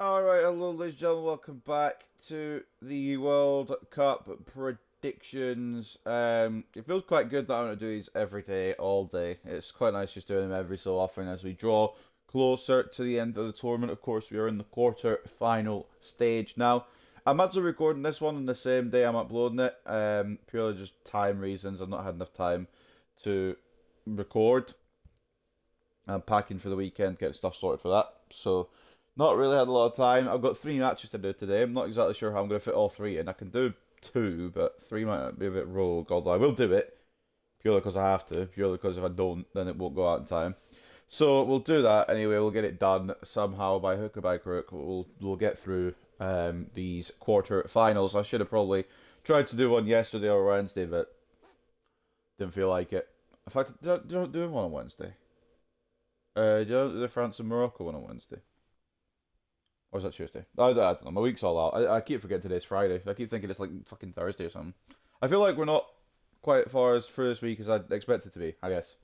Alright, hello ladies and gentlemen, welcome back to the World Cup predictions. It feels quite good that I'm going to do these every day, all day. It's quite nice just doing them every so often as we draw closer to the end of the tournament. Of course, we are in the quarter-final stage now. I'm actually recording this one on the same day I'm uploading it, purely just time reasons. I've not had enough time to record. I'm packing for the weekend, getting stuff sorted for that, so... Not really had a lot of time. I've got 3 matches to do today. I'm not exactly sure how I'm going to fit all three in. I can do two, but three might be a bit rogue. Although I will do it purely because I have to. Purely because if I don't, then it won't go out in time. So we'll do that anyway. We'll get it done somehow by hook or by crook. We'll get through these quarter-finals. I should have probably tried to do one yesterday or Wednesday, but didn't feel like it. In fact, don't do one on Wednesday. Do the France and Morocco one on Wednesday? Or is that Tuesday? I don't know. My week's all out. I keep forgetting today's Friday. I keep thinking it's like fucking Thursday or something. I feel like we're not quite as far as through this week as I'd expect it to be, I guess.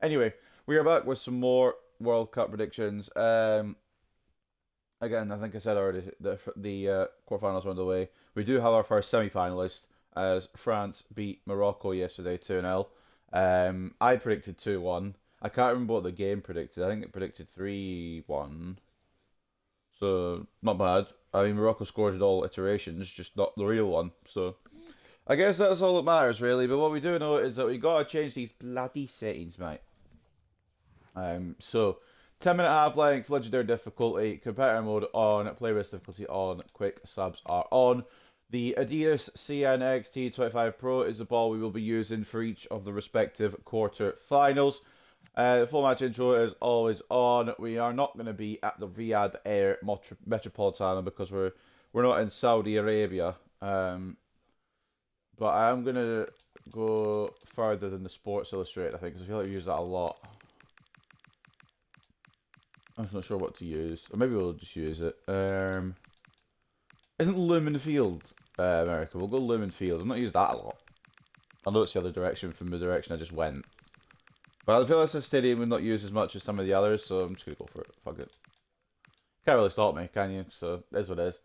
Anyway, we are back with some more World Cup predictions. Again, I think I said already, the quarterfinals are underway. We do have our first semi-finalist as France beat Morocco yesterday 2-0. I predicted 2-1. I can't remember what the game predicted. I think it predicted 3-1. So, not bad. I mean, Morocco scored in all iterations, just not the real one. So, I guess that's all that matters, really. But what we do know is that we gotta change these bloody settings, mate. So, 10-minute half-length, legendary difficulty, competitor mode on, playlist difficulty on, quick subs are on. The Adidas CNXT25 Pro is the ball we will be using for each of the respective quarter-finals. The full match intro is always on. We are not going to be at the Riyadh Air Metropolitano because we're not in Saudi Arabia. But I am going to go further than the Sports Illustrated, I think, because I feel like we use that a lot. I'm not sure what to use. Or maybe we'll just use it. Isn't Lumen Field America? We'll go Lumen Field. I've not used that a lot. I know it's the other direction from the direction I just went. But I feel like it's a stadium we've not used as much as some of the others, so I'm just going to go for it. Fuck it. Can't really stop me, can you? So, it is what it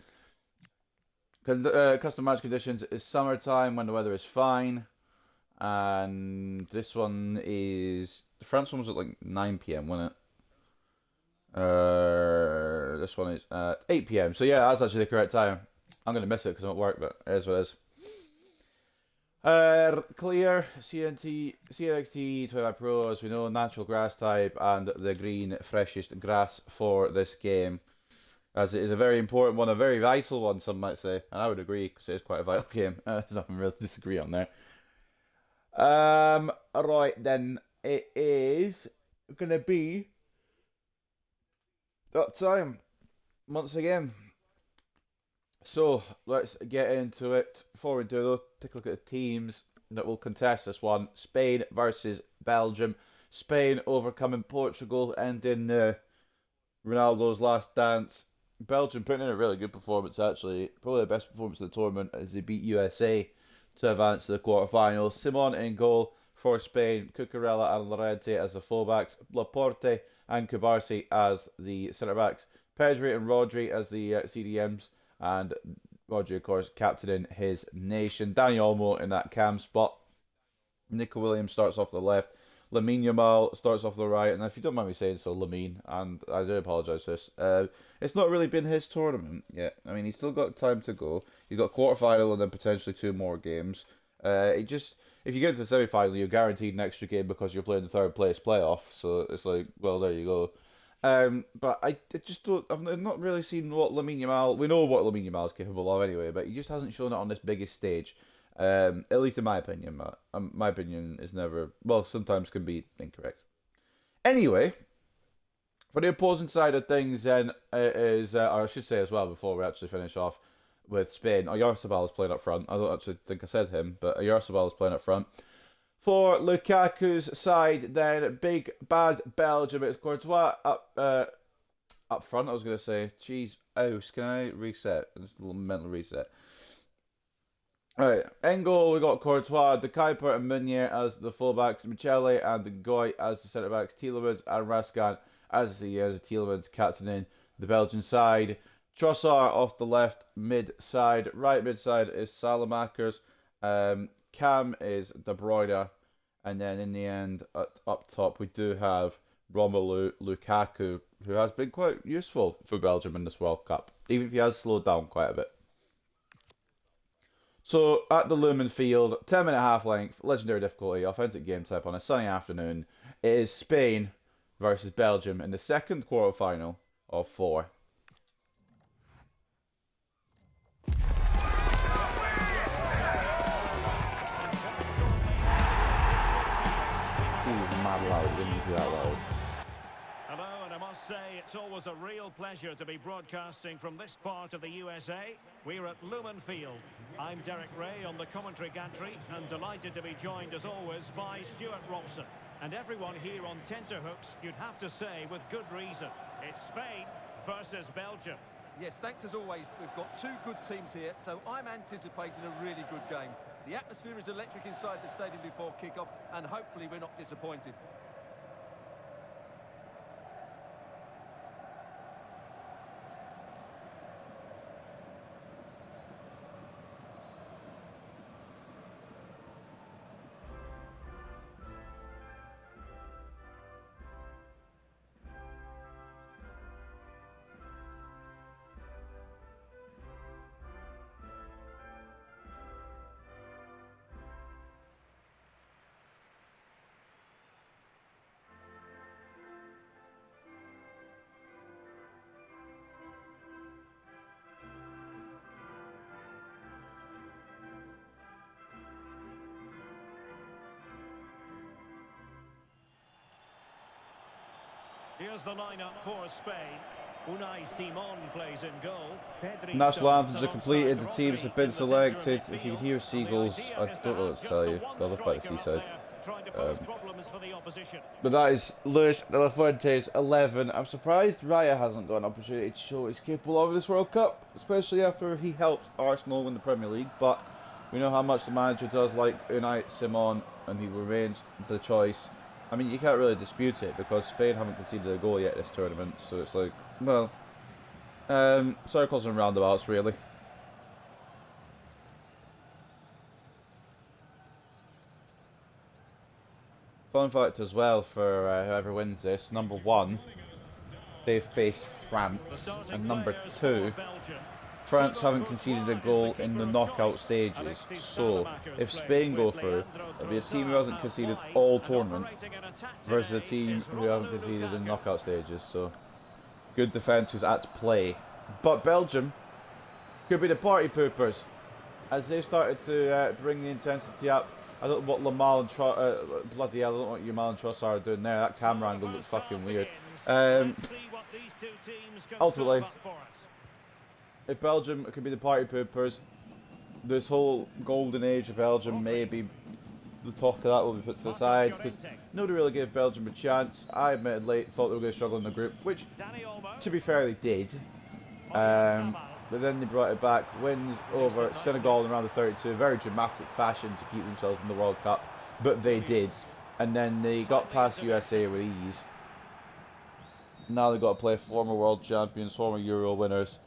is. Custom match conditions is summertime when the weather is fine. And this one is... The France one was at like 9 PM, wasn't it? This one is at 8 PM. So yeah, that's actually the correct time. I'm going to miss it because I'm at work, but it is what it is. Clear CNXT 25 Pro, as we know, natural grass type, and the green freshest grass for this game, as it is a very important one, a very vital one, some might say, and I would agree because it is quite a vital game. There's nothing really to disagree on there. Right then, it is gonna be that time once again. So, let's get into it. Before we do though, take a look at the teams that will contest this one. Spain versus Belgium. Spain overcoming Portugal, ending Ronaldo's last dance. Belgium putting in a really good performance, actually. Probably the best performance of the tournament as they beat USA to advance to the quarterfinals. Simon in goal for Spain. Cucurella and Llorente as the fullbacks. Laporte and Kubarsi as the centre-backs. Pedri and Rodri as the CDMs. And Rodri, of course, captaining his nation. Dani Olmo in that cam spot. Nico Williams starts off the left. Lamine Yamal starts off the right. And if you don't mind me saying so, Lamine, and I do apologise for this, it's not really been his tournament yet. I mean, he's still got time to go. He's got a quarter-final and then potentially 2 more games. If you get to the semi-final, you're guaranteed an extra game because you're playing the third place playoff. So it's like, well, there you go. But I just don't. I've not really seen what Lamine Yamal. We know what Lamine Yamal is capable of anyway, but he just hasn't shown it on this biggest stage. At least in my opinion, Matt. My opinion is never. Well, sometimes can be incorrect. Anyway, for the opposing side of things, then is or I should say as well before we actually finish off with Spain. Oyarzabal is playing up front. I don't actually think I said him, but Oyarzabal is playing up front. For Lukaku's side, then, big bad Belgium. It's Courtois up front, I was going to say. Jeez, can I reset? Just a little mental reset. Alright, in goal, we got Courtois, De Kuiper and Meunier as the fullbacks, Michele and Goy as the centre-backs, Tielemans and Raskan as the Tielemans captaining the Belgian side. Trossard off the left mid-side. Right mid-side is Salamakers. Cam is De Bruyne. And then in the end, up top, we do have Romelu Lukaku, who has been quite useful for Belgium in this World Cup, even if he has slowed down quite a bit. So, at the Lumen Field, 10-minute half-length, legendary difficulty, authentic game type on a sunny afternoon, it is Spain versus Belgium in the second quarter-final of 4. Mad loud, didn't need to be that loud. Hello, and I must say it's always a real pleasure to be broadcasting from this part of the USA. We're at Lumen Field. I'm Derek Ray on the commentary gantry and delighted to be joined as always by Stuart Robson. And everyone here on tenterhooks, you'd have to say with good reason. It's Spain versus Belgium. Yes, thanks as always. We've got two good teams here, so I'm anticipating a really good game. The atmosphere is electric inside the stadium before kick-off, and hopefully we're not disappointed. Here's the lineup for Spain. Unai Simon plays in goal. National anthems are completed, the teams have been selected. If you can hear seagulls, I don't know what to tell you. They live by the seaside. But that is Luis de la Fuente's 11. I'm surprised Raya hasn't got an opportunity to show he's capable of this World Cup, especially after he helped Arsenal win the Premier League. But we know how much the manager does like Unai Simon, and he remains the choice. I mean, you can't really dispute it because Spain haven't conceded a goal yet this tournament, so it's like, well, circles and roundabouts, really. Fun fact as well for whoever wins this, number 1, they face France, and number 2, France haven't conceded a goal in the knockout stages, so if Spain go through, it'll be a team who hasn't conceded all tournament versus a team who haven't conceded in knockout stages, so good defence is at play. But Belgium could be the party poopers, as they've started to bring the intensity up. I don't know what Lamal and bloody hell, I don't know what Yamal and Trossard are doing there. That camera angle looks fucking weird. Ultimately, if Belgium could be the party poopers, this whole golden age of Belgium, maybe the talk of that will be put to the side, because nobody really gave Belgium a chance. I admittedly thought they were going to struggle in the group, which, to be fair, they did. But then they brought it back, wins over Senegal in round of 32, very dramatic fashion to keep themselves in the World Cup, but they did. And then they got past USA with ease. Now they've got to play former world champions, former Euro winners,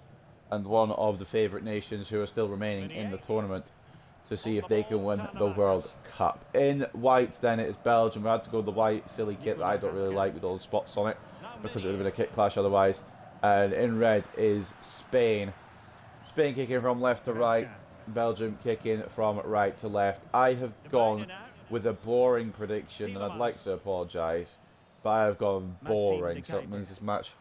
and one of the favourite nations who are still remaining in the tournament to see if they can win the World Cup. In white, then, it is Belgium. We had to go with the white silly kit that I don't really like with all the spots on it, because it would have been a kit clash otherwise. And in red is Spain. Spain kicking from left to right, Belgium kicking from right to left. I have gone with a boring prediction, and I'd like to apologise, but I have gone boring, so it means this match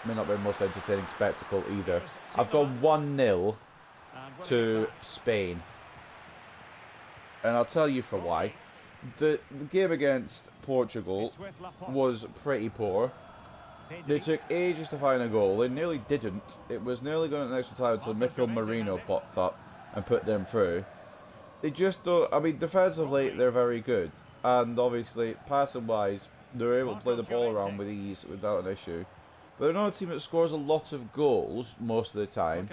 may not be the most entertaining spectacle either. I've gone 1-0 to Spain, and I'll tell you for why. The game against Portugal was pretty poor. They took ages to find a goal. They nearly didn't. It was nearly going an extra time until Mikel Merino popped up and put them through. They just don't... I mean, defensively, they're very good. And obviously, passing-wise, they're able to play the ball around with ease without an issue. But they're not a team that scores a lot of goals most of the time.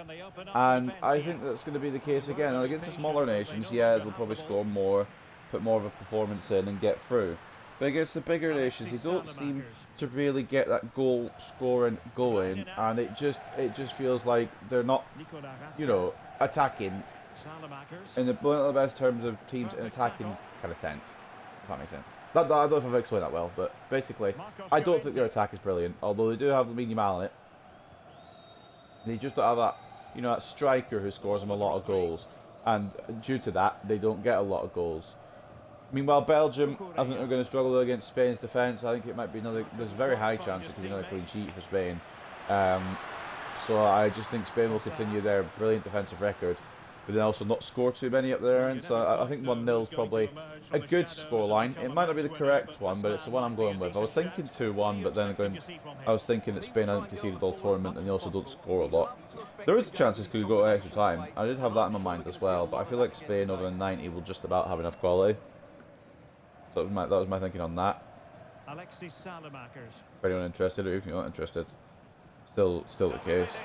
And I think that's going to be the case again. And against the smaller nations, yeah, they'll probably score more, put more of a performance in and get through. But against the bigger nations, they don't seem to really get that goal scoring going, and it just feels like they're not, you know, attacking in the one of the best terms of teams in attacking kind of sense. If that makes sense. I don't know if I've explained that well, but basically, I don't think their attack is brilliant. Although they do have Lamine Yamal in it, they just don't have that, you know, that striker who scores them a lot of goals, and due to that, they don't get a lot of goals. Meanwhile, Belgium, I think they're going to struggle against Spain's defence. I think it might be another. There's a very high chance it could be another clean sheet for Spain. So I just think Spain will continue their brilliant defensive record, but then also not score too many up there. And so I think 1-0 is probably a good scoreline. It might not be the correct one, but it's the one I'm going with. I was thinking 2-1, but then I was thinking that Spain hadn't conceded all tournament, and they also don't score a lot. There is a chance this could go to extra time. I did have that in my mind as well, but I feel like Spain over 90 will just about have enough quality. So that was my thinking on that. If anyone interested, or if you're not interested, still the case.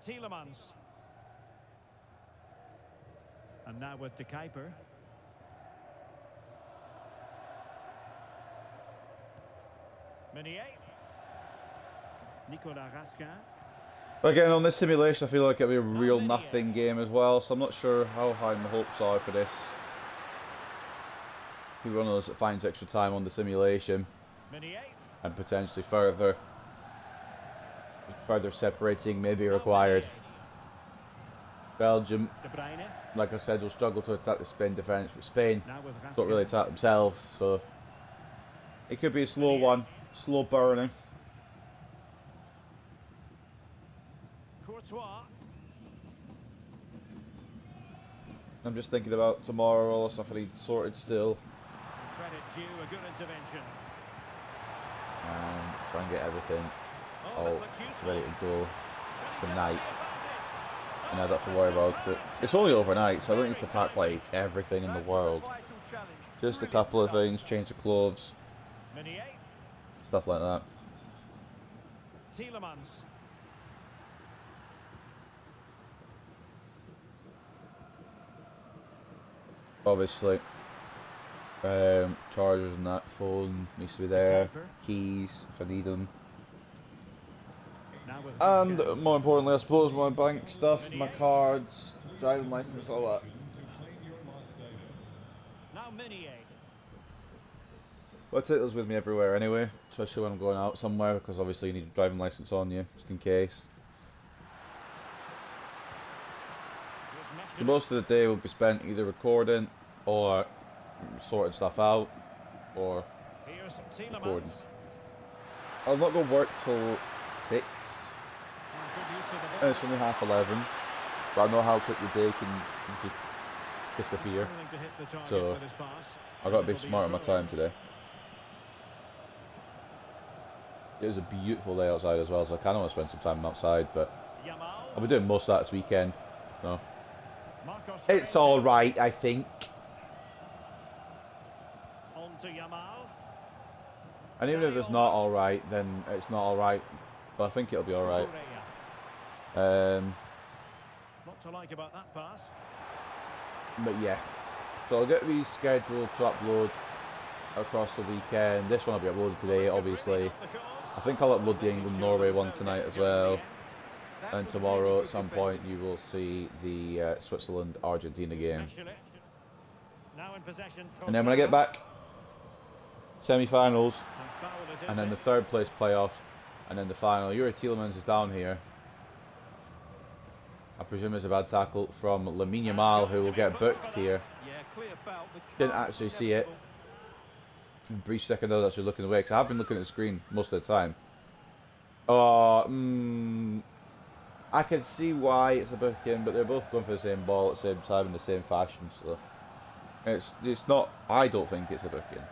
Tielemans. And now with the Kuiper. Meunier. Nicolas Raskin. Again, on this simulation, I feel like it'll be a real nothing game as well, so I'm not sure how high my hopes are for this. Be one of those that finds extra time on the simulation, and potentially further separating may be required. Belgium, like I said, will struggle to attack the Spain defence, but Spain don't really attack themselves, so it could be a slow one, slow burning. I'm just thinking about tomorrow, all the stuff I need sorted still. Credit due, a good intervention. Try and get everything all ready to go tonight. And I don't have to worry about it. It's only overnight, so I don't need to pack like everything in the world. Just a couple of things, change of clothes, stuff like that. Tielemans. Obviously, chargers and that, phone needs to be there, keys if I need them. And more importantly, I suppose, my bank stuff, my cards, driving license, all that. But I take those with me everywhere anyway, especially when I'm going out somewhere, because obviously you need a driving license on you, just in case. So most of the day will be spent either recording or sorting stuff out or recording. I'll not go work till 6. And it's only 11:30, but I know how quick the day can just disappear. So I've got to be smart on my time today. It was a beautiful day outside as well, so I kind of want to spend some time outside, but I'll be doing most of that this weekend. No. It's alright, I think. And even if it's not alright, then it's not alright. But I think it'll be alright. What to like about that pass? But yeah. So I'll get these scheduled to upload across the weekend. This one will be uploaded today, obviously. I think I'll upload the England-Norway one tonight as well. And tomorrow at some point you will see the Switzerland-Argentina game. And then when I get back, semi-finals, and then the third place playoff, and then the final. Yuri Tielemans is down here. I presume it's a bad tackle from Lamine Yamal, who will get booked here. Didn't actually see it. In a brief second I was actually looking away, because I have been looking at the screen most of the time. I can see why it's a booking, but they're both going for the same ball at the same time in the same fashion, so it's not. I don't think it's a booking.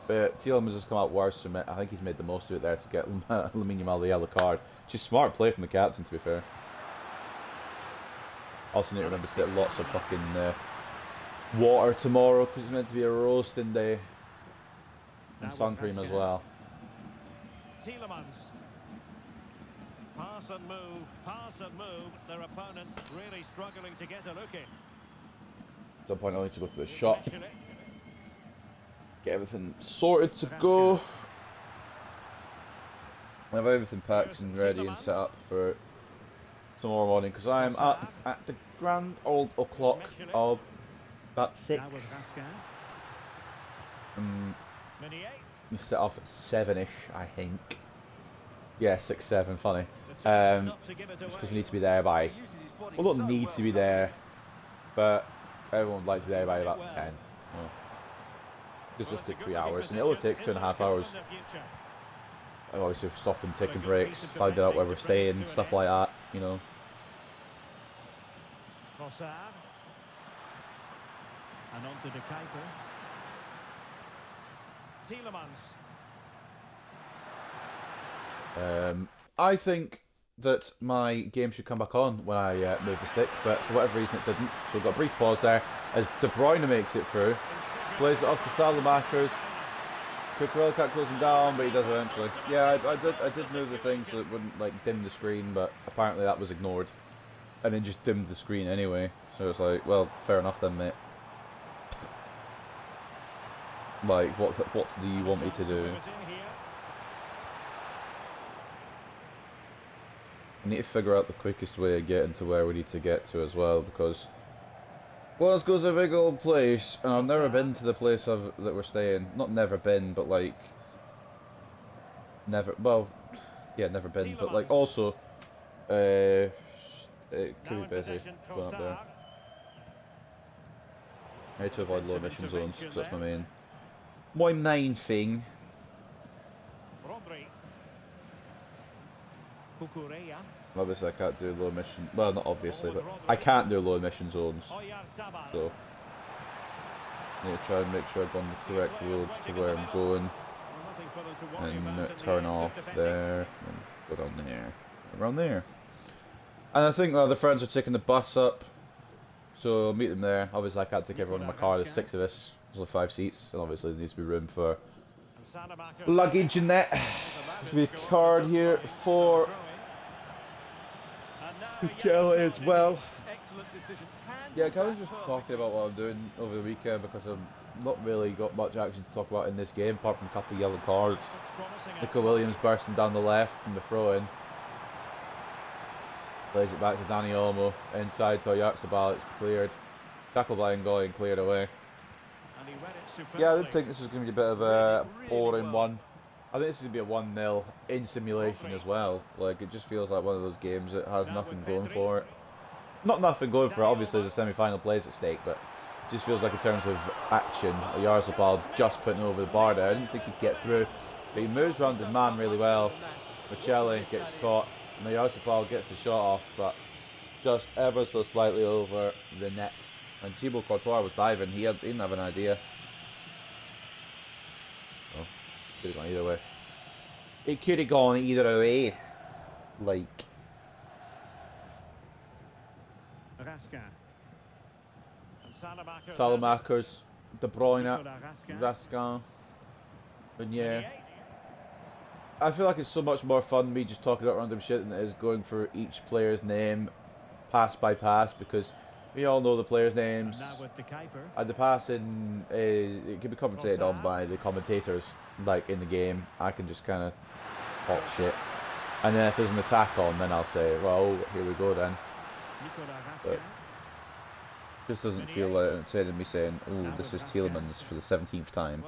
But Tielemans has come out worse from it. I think he's made the most of it there to get Lamine Yamal the yellow card. Just smart play from the captain, to be fair. Also need to remember to get lots of fucking water tomorrow, because it's meant to be a roasting day. And sun cream as well. Tielemans. Pass pass and move. Their opponents really struggling to get a look in. At some point I need to go to the shop, get everything sorted to go. I have everything packed and ready and set up for tomorrow morning because I am up at the grand old o'clock of about 6. You set off at 7ish, I think. Yeah, 6, 7, funny. Just because you need to be there by, well, don't need to be there, but everyone would like to be there by about 10. Well, it's just like 3 hours, and it only takes 2.5 hours. Obviously, stopping, taking breaks, finding out where we're staying, stuff like that, you know. And on to the Kuiper. Tielemans. I think that my game should come back on when I move the stick, but for whatever reason it didn't. So we've got a brief pause there as De Bruyne makes it through, plays it off to Salamakers. Cucurella can't close him down, but he does eventually. Yeah, I did move the thing so it wouldn't like dim the screen, but apparently that was ignored, and it just dimmed the screen anyway. So it's like, well, fair enough then, mate. Like, what do you want me to do? I need to figure out the quickest way of getting to where we need to get to as well, because Glasgow's a big old place, and I've never been to the place that we're staying. Not never been, but like never. Well, yeah, never been, but like also, it could be busy going up there. I need to avoid low emission zones, because that's my main thing. Obviously I can't do low emission, well not obviously, but I can't do low emission zones, so I need to try and make sure I go on the correct roads to where I'm going, and turn off there, and go down there, around there. And I think the friends are taking the bus up, so I'll meet them there. Obviously I can't take everyone in my car, there's 6 of us, there's only 5 seats, and obviously there needs to be room for luggage and that. There's be a card here for Kelly as well. Yeah, kind of just talking about what I'm doing over the weekend because I've not really got much action to talk about in this game apart from a couple of yellow cards. Nico Williams bursting down the left from the throw-in. Plays it back to Dani Olmo. Inside to Oyarzabal, it's cleared. Tackle by Ngoy and cleared away. Yeah, I did think this was going to be a bit of a boring one. I think this is going to be a 1-0 in simulation as well. Like, it just feels like one of those games that has nothing going for it. Not nothing going for it, obviously there's a semi-final place at stake, but it just feels like in terms of action, Oyarzabal just putting over the bar there. I didn't think he'd get through, but he moves around his man really well. Michelli gets caught, and Oyarzabal gets the shot off, but just ever so slightly over the net. And Thibaut Courtois was diving, he didn't have an idea. Could have gone either way. It could have gone either way. Like. Salamakers, De Bruyne, Raskin, and yeah. I feel like it's so much more fun me just talking about random shit than it is going for each player's name pass by pass, because we all know the players' names, and the passing it can be commentated on by the commentators, like in the game. I can just kind of talk shit, and then if there's an attack on, then I'll say, well, here we go then. But it just doesn't feel like entertaining me saying, oh, this is Tielemans for the 17th time.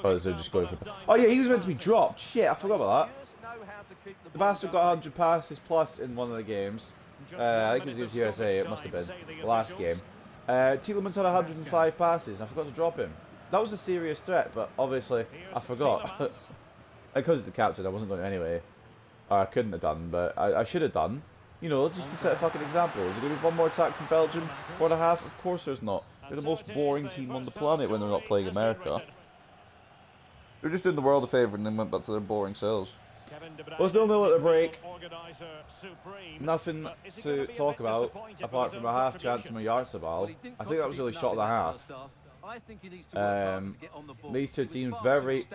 Or they're just going for... Oh yeah, he was meant to be dropped. Shit, I forgot about that. The bastard got 100 passes plus in one of the games. I think it was against USA, it must have been, the last game. Tielemans had 105 passes, and I forgot to drop him. That was a serious threat, but obviously I forgot. Because it's the captain, I wasn't going to anyway. Or I couldn't have done, but I should have done. You know, just to set a fucking example. Is there going to be one more attack from Belgium? 4.5? Of course there's not. They're the most boring team on the planet when they're not playing America. They're just doing the world a favour and then went back to their boring selves. Well, it's 0-0 at the break. Nothing to talk about apart from a half chance from Oyarzabal. I think that was really shot at the half. These two teams very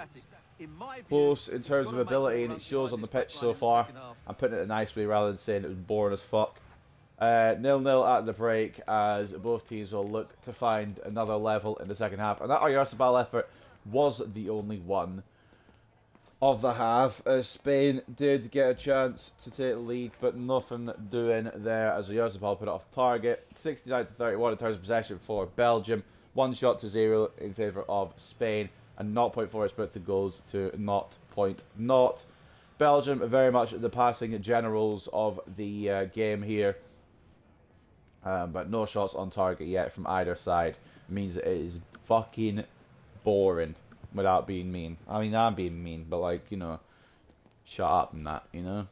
In my view, close in it's terms got of to make ability, more and it runs shows behind on the this back pitch line so in the far. second half. I'm putting it nicely rather than saying it was boring as fuck. 0-0 at the break as both teams will look to find another level in the second half. And that Oyarzabal effort was the only one of the half, as Spain did get a chance to take the lead, but nothing doing there as Oyarzabal put it off target. 69-31 in terms of possession for Belgium. 1-0 in favour of Spain, and 0.4 is put to goals to 0.0. Belgium very much the passing generals of the game here. But no shots on target yet from either side. It means it is fucking boring without being mean. I mean, I'm being mean, but like, you know, shut up and that, you know.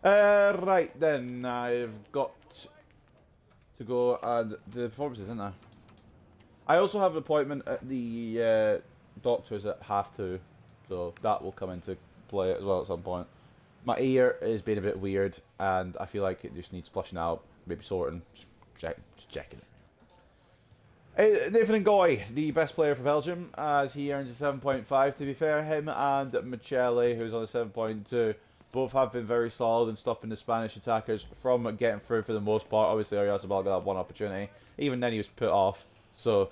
Right then, I've got to go and do the performances, isn't I? I also have an appointment at the doctor's at 2:30, so that will come into play as well at some point. My ear is being a bit weird, and I feel like it just needs flushing out, maybe sorting, just checking it. Nathan Ngoy, the best player for Belgium, as he earns a 7.5. To be fair, him and Michele, who's on a 7.2, both have been very solid in stopping the Spanish attackers from getting through for the most part. Obviously, Oyarzabal got that one opportunity. Even then, he was put off, so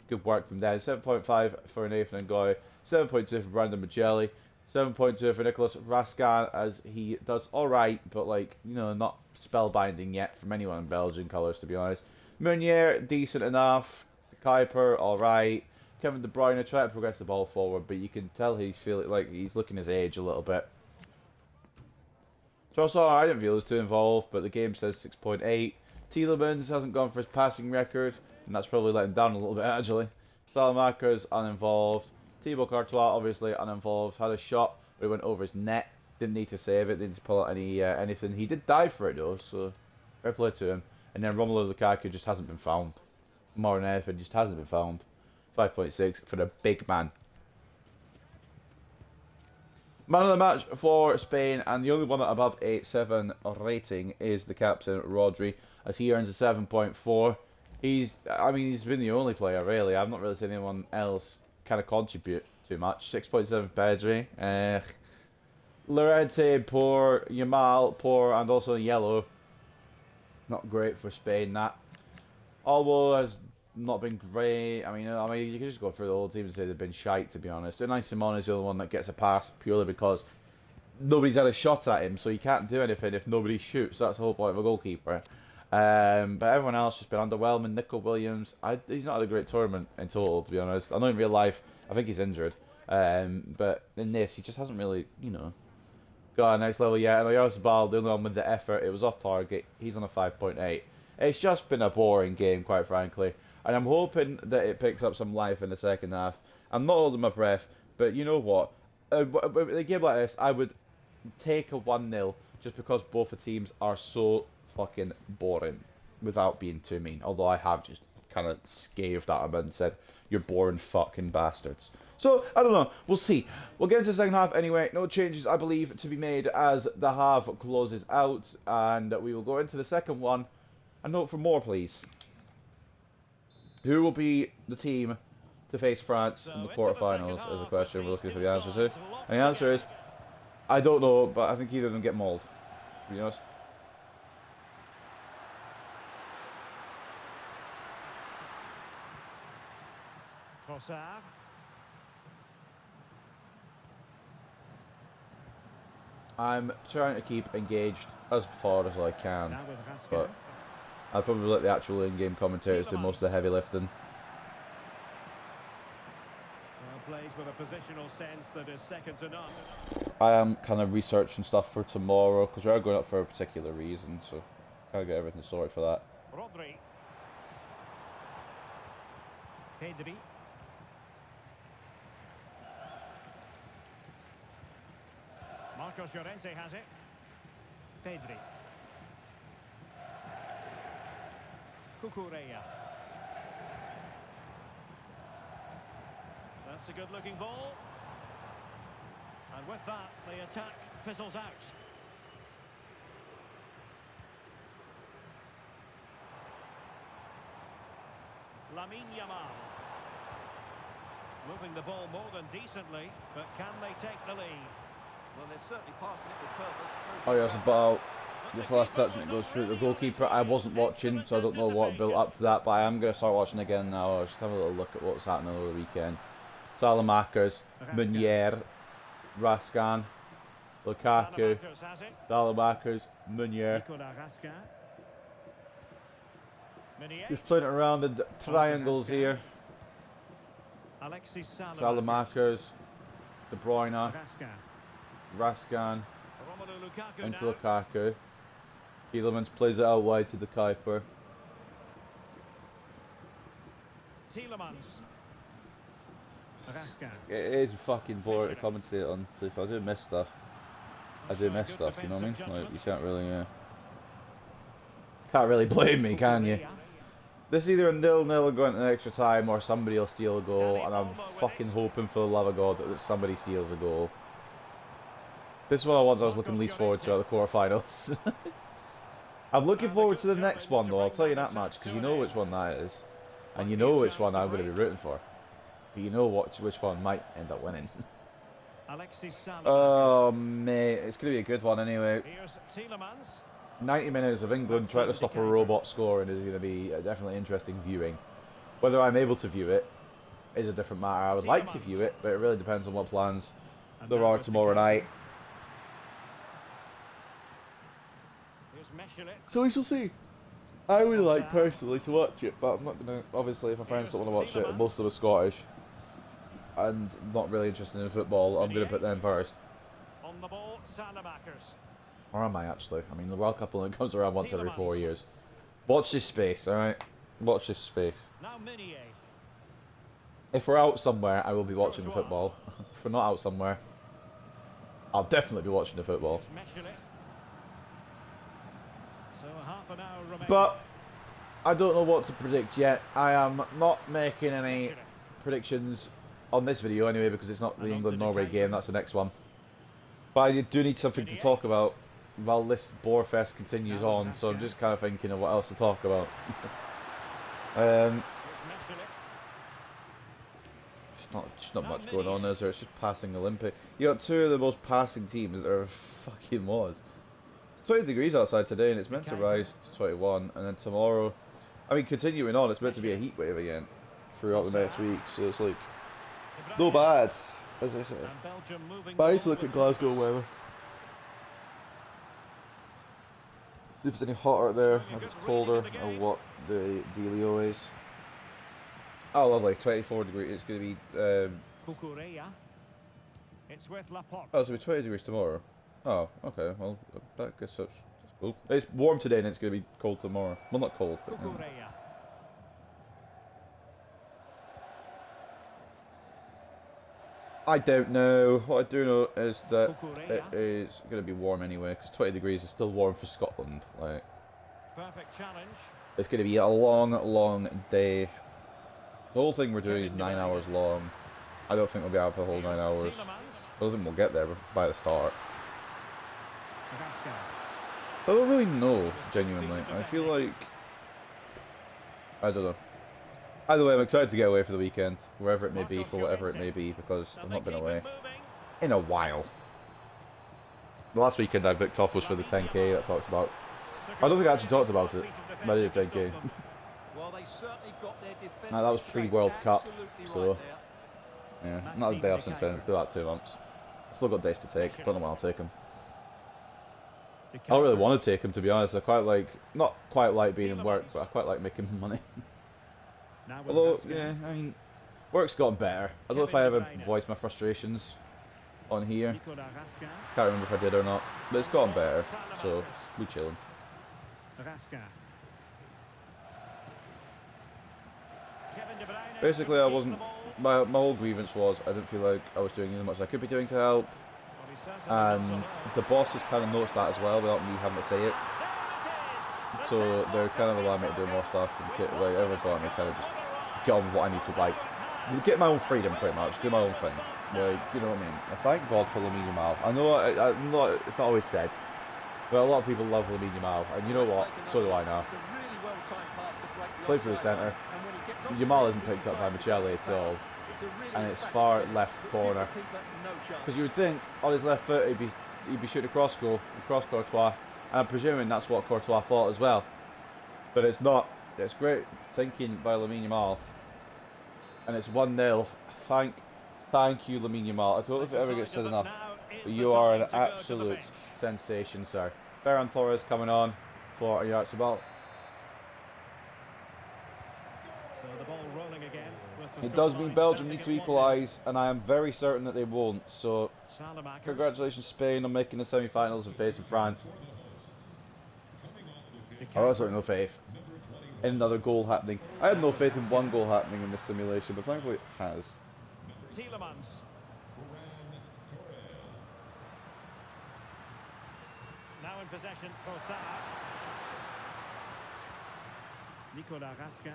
good work from there. 7.5 for Nathan Ngoy, 7.2 for Brandon Michele. 7.2 for Nicholas Raskin, as he does alright, but like, you know, not spellbinding yet from anyone in Belgian colours, to be honest. Meunier, decent enough. Kuiper, alright. Kevin De Bruyne trying to progress the ball forward, but you can tell he's feeling like he's looking his age a little bit. Trossard, I didn't feel he was too involved, but the game says 6.8. Tielemans hasn't gone for his passing record, and that's probably let him down a little bit, actually. Salamaker's uninvolved. Thibaut Courtois, obviously uninvolved, had a shot, but it went over his net. Didn't need to save it, didn't pull out anything. He did dive for it though, so fair play to him. And then Romelu Lukaku just hasn't been found. More than anything, just hasn't been found. 5.6 for the big man. Man of the match for Spain, and the only one above a 7 rating is the captain, Rodri, as he earns a 7.4. He's been the only player, really. I've not really seen anyone else kind of contribute too much. 6.7 Pedri. Llorente, poor. Yamal, poor, and also yellow. Not great for Spain, that. Albo has not been great. I mean, you can just go through the whole team and say they've been shite, to be honest. Unai Simon is the only one that gets a pass purely because nobody's had a shot at him, so you can't do anything if nobody shoots. That's the whole point of a goalkeeper. But everyone else has been underwhelming. Nico Williams, he's not had a great tournament in total, to be honest. I know in real life, I think he's injured. But in this, he just hasn't really, you know, got a next level yet. And Oyarzabal, the only one with the effort, it was off target. He's on a 5.8. It's just been a boring game, quite frankly. And I'm hoping that it picks up some life in the second half. I'm not holding my breath, but you know what? In a game like this, I would take a 1-0 just because both the teams are so fucking boring, without being too mean. Although I have just kind of scathed at them and said, "You're boring fucking bastards." So, I don't know. We'll see. We'll get into the second half anyway. No changes, I believe, to be made as the half closes out. And we will go into the second one. And note for more, please. Who will be the team to face France in the quarterfinals is a question we're looking for the answer to. And the answer is, I don't know, but I think either of them get mauled, to be honest. Trossard. I'm trying to keep engaged as far as I can, Now with Raskin. but I'll probably let the actual in-game commentators do most of the heavy lifting. Well, plays with a positional sense that is second to none. I am kind of researching stuff for tomorrow, because we are going up for a particular reason, so kind of get everything sorted for that. Rodri. Pedri. Marcos Llorente has it. Pedri. Cucurella. That's a good-looking ball. And with that, the attack fizzles out. Lamine Yamal. Moving the ball more than decently, but can they take the lead? Well, they're certainly passing it with purpose. Oh yeah, it's about this last touch and it goes through the goalkeeper. I wasn't watching, so I don't know what built up to that, but I am going to start watching again now. I'll just have a little look at what's happening over the weekend. Salamakers, Meunier, Raskan, Lukaku, Salamakers, Meunier. Just playing it around the triangles here. Salamakers, De Bruyne, Raskan, into Lukaku. Tielemans plays it out wide to the Kuiper. It is fucking boring to commentate on, so if I do miss stuff, I do miss stuff, you know what I mean? Like, you can't really blame me, can you? This is either a 0-0 going to extra time or somebody will steal a goal, and I'm fucking hoping for the love of God that somebody steals a goal. This is one of the ones I was looking least forward to at the quarterfinals. I'm looking forward to the next one though, I'll tell you that much, because you know which one that is. And you know which one I'm going to be rooting for. But you know which one might end up winning. Oh mate, it's going to be a good one anyway. 90 minutes of England trying to stop a robot scoring is going to be a definitely interesting viewing. Whether I'm able to view it is a different matter. I would like to view it, but it really depends on what plans there are tomorrow night. So we shall see. I would like personally to watch it, but I'm not going to. Obviously, if my friends don't want to watch it, and most of them are Scottish and not really interested in football, I'm going to put them first. On the ball, Salamakers. Or am I actually? I mean, the World Cup only comes around once every 4 years. Watch this space, alright? Watch this space. If we're out somewhere, I will be watching the football. If we're not out somewhere, I'll definitely be watching the football. But I don't know what to predict yet. I am not making any predictions on this video anyway, because it's not the England-Norway game, that's the next one. But I do need something to talk about while this Borefest continues on, so I'm just kind of thinking of what else to talk about. Just not much going on, is there? It's just passing Olympic. You got two of the most passing teams that are fucking was. It's 20 degrees outside today, and it's meant to rise to 21, and then tomorrow, I mean, continuing on, it's meant to be a heat wave again throughout the next week, so it's like, no bad, as I say. But I need to look at Glasgow weather. See if it's any hotter there, if it's colder, or what the dealio is. Oh, lovely, 24 degrees, it's going to be, oh, it's going to be 20 degrees tomorrow. Oh, okay, well, I guess that's cool. It's warm today and it's going to be cold tomorrow. Well, not cold, but... I don't know. What I do know is that it is going to be warm anyway, because 20 degrees is still warm for Scotland. Like, perfect challenge. It's going to be a long, long day. The whole thing we're doing is 9 hours long. I don't think we'll be out for the whole 9 hours. I don't think we'll get there by the start. I don't really know, genuinely. I feel like... I don't know. Either way, I'm excited to get away for the weekend, wherever it may be, for whatever it may be, because I've not been away in a while. The last weekend I booked off was for the 10k that talks about... I don't think I actually talked about it, but I did a 10k. That was pre-World Cup, so... Yeah, not a day off since then, it's been about 2 months. Still got days to take, don't know when I'll take them. I don't really want to take them, to be honest. I quite like... Not quite like being in work, but I quite like making money. Although, yeah, I mean, work's gotten better. I don't know if I ever voiced my frustrations on here. Can't remember if I did or not. But it's gotten better, so we chilling. Basically, I wasn't... My whole grievance was I didn't feel like I was doing as much as I could be doing to help. And the bosses kind of noticed that as well, without me having to say it. So they're kind of allowing me to do more stuff. And like, everyone's allowing me to kind of just get on with what I need to, like, get my own freedom, pretty much. Do my own thing. Like, you know what I mean? I thank God for Lamine Yamal. I know it's not always said, but a lot of people love Lamine Yamal. And you know what? So do I now. Played for the centre. Yamal isn't picked up by Michele at all. It's a really and it's emphatic far finish. left Give the corner. keeper no chance. Because you would think on his left foot he'd be shooting across goal, across Courtois, and I'm presuming that's what Courtois thought as well. But it's not. It's great thinking by Lamine Yamal, and it's 1-0. Thank you, Lamine Yamal. I don't know if it ever gets said enough, but you are an absolute sensation, sir. Ferran Torres coming on for Oyarzabal. So the ball rolling again. It does mean Belgium need to equalise, and I am very certain that they won't. So, congratulations, Spain, on making the semi-finals and facing France. I also have no faith in another goal happening. I had no faith in one goal happening in this simulation, but thankfully it has. Tielemans. Now in possession for Salah. Nicolas Raskin.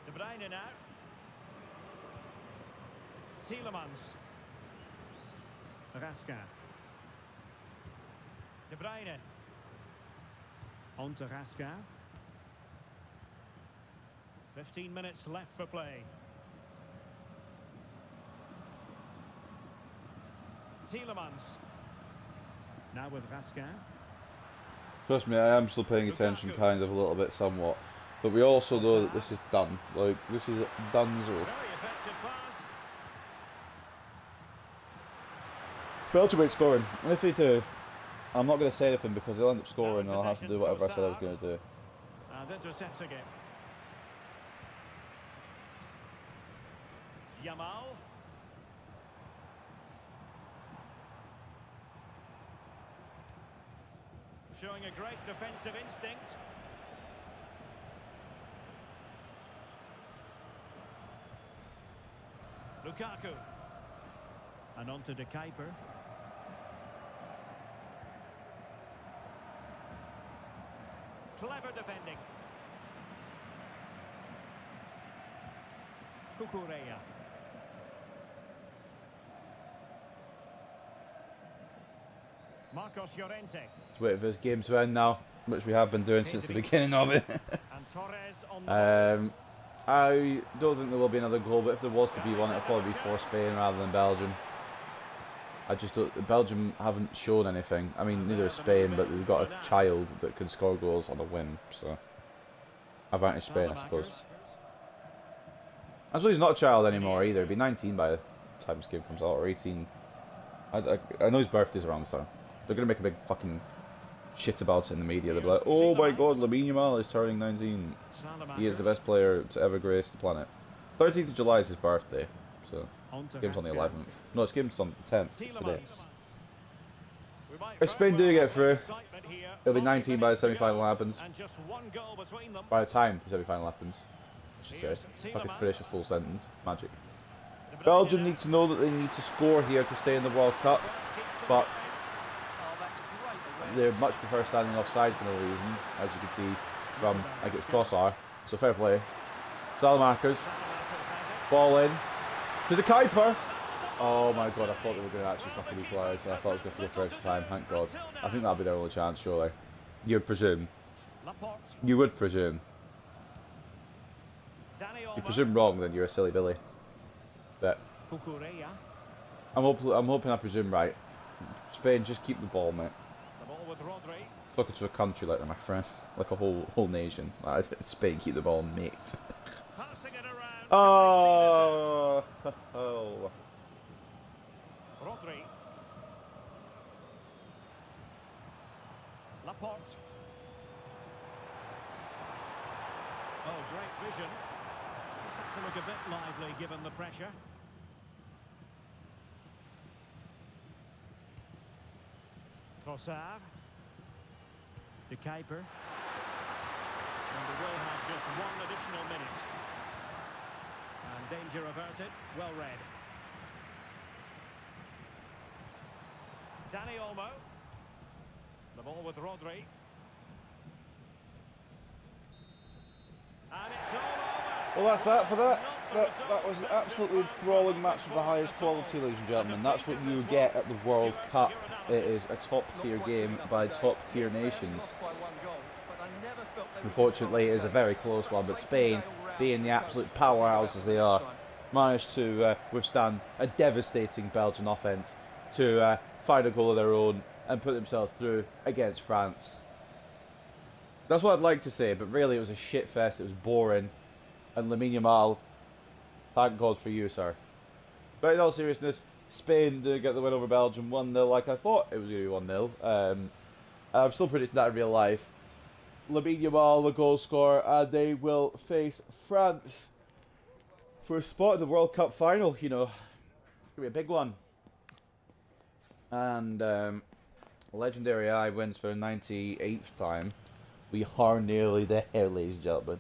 De Bruyne now. Tielemans. Raskin. De Bruyne. On to Raskin. 15 minutes left for play. Tielemans. Now with Raskin. Trust me, I am still paying attention, kind of, a little bit, somewhat. But we also know that this is done. Like, this is donezo. Very effective pass. Belgium ain't scoring. And if they do, I'm not going to say anything because they'll end up scoring and I'll have to do whatever I said I was going to do. And intercepts again. Yamal. Showing a great defensive instinct. Lukaku. And on to De Kuiper. Clever defending. Cucurella. Marcos Llorente. Let's wait for this game to end now, which we have been doing since the beginning of it. And Torres on the I don't think there will be another goal, but if there was to be one, it'll probably be for Spain rather than Belgium. I just don't. Belgium haven't shown anything. I mean, neither is Spain, but they've got a child that can score goals on a whim, so advantage Spain, I suppose. Actually, he's not a child anymore either. He'll be 19 by the time this game comes out, or 18. I know his birthday's around this time. They're gonna make a big fucking shit about it in the media. They'll be like, "Oh my God, Lamine Yamal is turning 19. He is the best player to ever grace the planet." 13th of July is his birthday, so this game's on the 11th. No, this game's on the 10th. It's today. If Spain do get through, it'll be 19 by the semi-final happens. By the time the semi-final happens, I should say. If I could finish a full sentence, magic. Belgium need to know that they need to score here to stay in the World Cup, but they much prefer standing offside for no reason, as you can see from, I think it's Trossard, so fair play. Salamakers, ball in, to the Kuiper. Oh my God, I thought they were going to actually fucking equalise, I thought it was going to go for extra time, thank God. I think that'll be their only chance, surely. You'd presume. You would presume. If you presume wrong, then you're a silly Billy. But I'm hoping I presume right. Spain, just keep the ball, mate. Talking to a country like that, my friend, like a whole nation. Like, Spain, keep the ball, mate. Oh, Rodri. Laporte. Oh, great vision. This had to look a bit lively given the pressure. Trossard. De Kuiper. And we will have just one additional minute. And danger averted. Well read. Dani Olmo. The ball with Rodri. And it's all over. well, that's that for that. That was an absolutely enthralling match of the highest quality, ladies and gentlemen. That's what you get at the World Cup. It is a top-tier game by top-tier nations. Unfortunately, it is a very close one, but Spain being the absolute powerhouses they are, managed to withstand a devastating Belgian offence to find a goal of their own and put themselves through against France. That's what I'd like to say, but really it was a shit fest. It was boring. And Lamine Yamal, thank God for you, sir. But in all seriousness, Spain did get the win over Belgium 1-0 like I thought it was going to be 1-0. I'm still predicting that in real life. Lamine Yamal, the goal scorer, and they will face France for a spot in the World Cup final. You know, it's going to be a big one. And Legendary Eye wins for the 98th time. We are nearly there, ladies and gentlemen.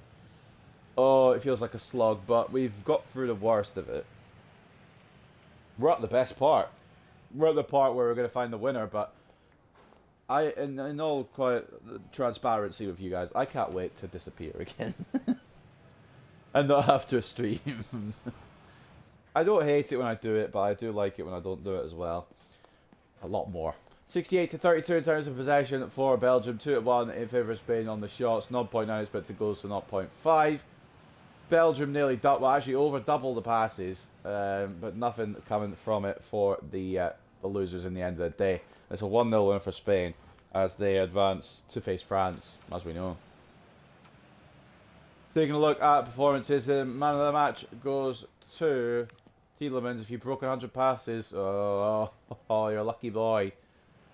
Oh, it feels like a slog, but we've got through the worst of it. We're at the best part. We're at the part where we're going to find the winner, but in all quite transparency with you guys, I can't wait to disappear again. And not have to stream. I don't hate it when I do it, but I do like it when I don't do it as well. A lot more. 68-32 in terms of possession for Belgium. 2-1 in favour of Spain on the shots. 0.9 expected goals for 0.5. Belgium nearly actually over double the passes, but nothing coming from it for the losers in the end of the day. It's a 1-0 win for Spain as they advance to face France, as we know. Taking a look at performances, the man of the match goes to Tielemans. If you've broken 100 passes, oh, you're a lucky boy.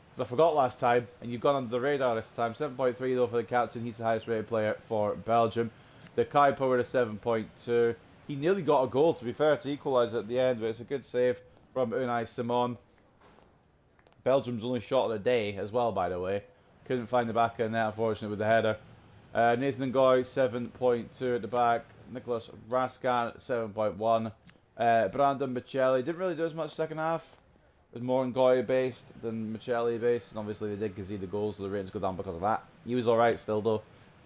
Because I forgot last time, and you've gone under the radar this time. 7.3 though for the captain. He's the highest rated player for Belgium. The Kai Power to 7.2. He nearly got a goal, to be fair, to equalise at the end, but it's a good save from Unai Simon. Belgium's only shot of the day as well, by the way. Couldn't find the back of the net, unfortunately, with the header. Nathan Ngoy, 7.2 at the back. Nicolas Rascan, 7.1. Brandon Michelli didn't really do as much second half. It was more Ngoy based than Michelli based, and obviously they did concede the goals, so the ratings go down because of that. He was alright still, though.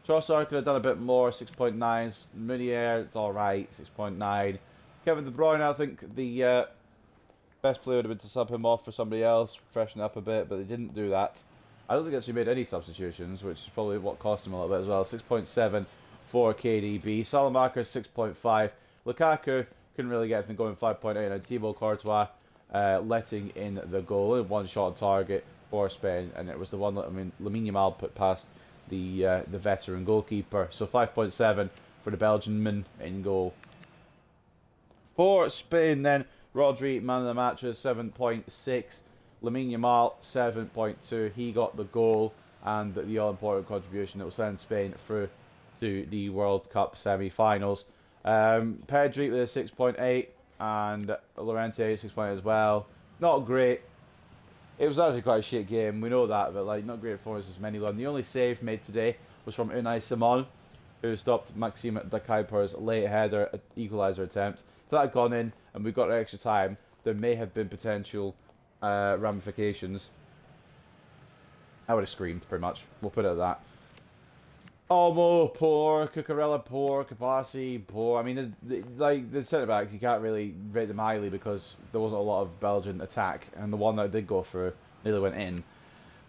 Trossard could have done a bit more, 6.9. Meunier, it's alright, 6.9. Kevin De Bruyne, I think the best player would have been to sub him off for somebody else, freshen up a bit, but they didn't do that. I don't think they actually made any substitutions, which is probably what cost him a little bit as well. 6.7 for KDB. Salamaker, 6.5. Lukaku couldn't really get anything going, 5.8. And Thibaut Courtois letting in the goal. Only one shot on target for Spain, and it was the one that Lamine Yamal put past the veteran goalkeeper. So 5.7 for the Belgian man in goal. For Spain then, Rodri, man of the match, is 7.6. Lamine Yamal, 7.2. He got the goal and the all-important contribution that will send Spain through to the World Cup semi-finals. Pedri with a 6.8 and Llorente 6.8 as well. Not great. It was actually quite a shit game, we know that, but like not great performances from anyone. The only save made today was from Unai Simon, who stopped Maxime de Kuyper's late header equaliser attempt. If that had gone in and we got extra time, there may have been potential ramifications. I would have screamed, pretty much. We'll put it at that. Olmo, poor. Cucurella, poor. Kabasi, poor. I mean, the centre-backs, you can't really rate them highly because there wasn't a lot of Belgian attack, and the one that did go through nearly went in.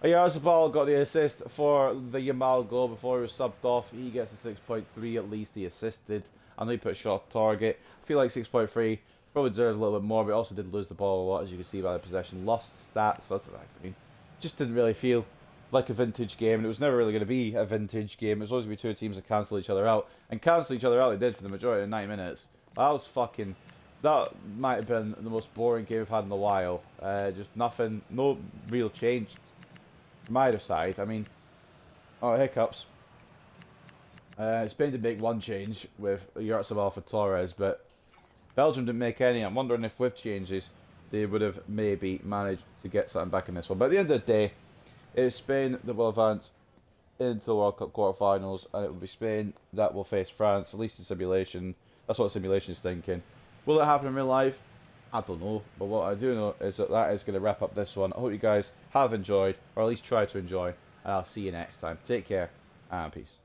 Oyarzabal got the assist for the Yamal goal before he was subbed off. He gets a 6.3, at least he assisted. I know he put a shot target. I feel like 6.3 probably deserves a little bit more, but also did lose the ball a lot, as you can see by the possession. Lost that, so I mean, just didn't really feel like a vintage game, and it was never really going to be a vintage game. It was always going to be two teams that cancel each other out, and cancel each other out they did for the majority of 90 minutes. That might have been the most boring game we've had in a while. Just nothing, no real change from either side. I mean, hiccups. Spain did make one change with Oyarzabal for Torres, but Belgium didn't make any. I'm wondering if with changes they would have maybe managed to get something back in this one. But at the end of the day, it is Spain that will advance into the World Cup quarterfinals, and it will be Spain that will face France, at least in simulation. That's what simulation is thinking. Will it happen in real life? I don't know. But what I do know is that is going to wrap up this one. I hope you guys have enjoyed, or at least try to enjoy, and I'll see you next time. Take care, and peace.